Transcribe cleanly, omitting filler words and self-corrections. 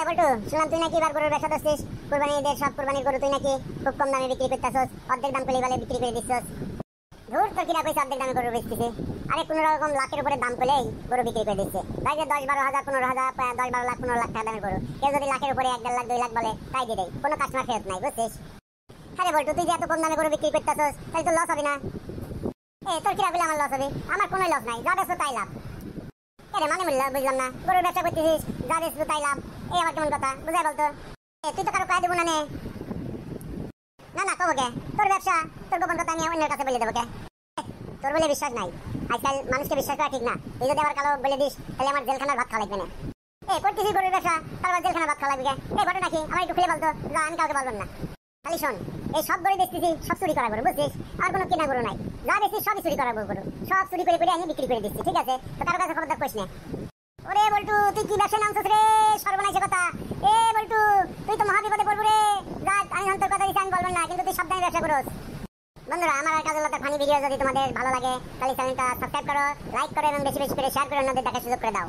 বলটু, শুনলাম তুই নাকি এবার গরুর ব্যবসা করছিস। কুরবানি ঈদের সব কুরবানির গরু তুই নাকি খুব কম দামে বিক্রি করতেছস, অর্ধেক দাম পেলে বলে বিক্রি করে দিচ্ছস। ধুর, তোর কিনা পয়সা অর্ধেক দামে গরু বেচতেছে। আরে কোনো রকম লাখের উপরে দাম পেলেই গরু বিক্রি করে দিচ্ছে। তাই যে 10-12 হাজার 15 হাজার 10-12 লাখ 15 লাখ টাকা দামের গরু কেউ যদি লাখের উপরে 1-1.5 লাখ 2 লাখ বলে তাই দিয়ে দেয়, কোনো কাস্টমার ফেরত নাই, বুঝছিস? আরে বলটু, তুই যে এত কম দামে গরু বিক্রি করতেছস তাহলে তো লস হবে না? তোর কিনা বলে আমার লস হবে? আমার কোনো লস নাই, যা বেচো তাই লাভ। আরে মানে বুঝলাম না, গরুর ব্যবসা করতেছিস, যা বেচবো তাই লাভ, এই আবার কেমন কথা? বুঝাই বলতো। তুই তো কারো কয়ে দেবো না নে। না কবো কে? তোর ব্যবসা, তোর গোপন কথা আমি অন্যের কাছে বলে দেবো কে? তোর বলে বিশ্বাস নাই। আজকাল মানুষকে বিশ্বাস করা ঠিক না। তুই যদি আবার কালো বলে দিস তাহলে আমার জেলখানার ভাত খাওয়া লাগবে না। করতেছি গরুর ব্যবসা, তারপর জেলখানার ভাত খাওয়া লাগবে কে? ঘটনা কি আমার একটু খুলে বলতো, যা আমি কাউকে বলবেন না। খালি শোন, এই সব গরু দেখতেছি সব চুরি করা গরু, বুঝছিস? আর কোনো কেনা গরু নাই, যা দেখছিস সবই চুরি করা গরু, সব চুরি করে আমি বিক্রি করে দিচ্ছি, ঠিক আছে? তো কারো কাছে খবরদার করিস না। ওরে বলটু, তুই কি ব্যবসা নামছিস রে? সর্বনাশে কথা। বলটু, তুই তো মহাবিপদে পড়বো রে। যা, আমি তোর কথা দিচ্ছি, আমি বলবেন না, কিন্তু তুই সাবধানে ব্যবসা করোস। বন্ধুরা, আমার আর কাজল ফানি ভিডিও যদি তোমাদের ভালো লাগে তাহলে চ্যানেলটা সাবস্ক্রাইব করো, লাইক করো এবং বেশি বেশি করে শেয়ার করে অন্যদের দেখার সুযোগ করে দাও।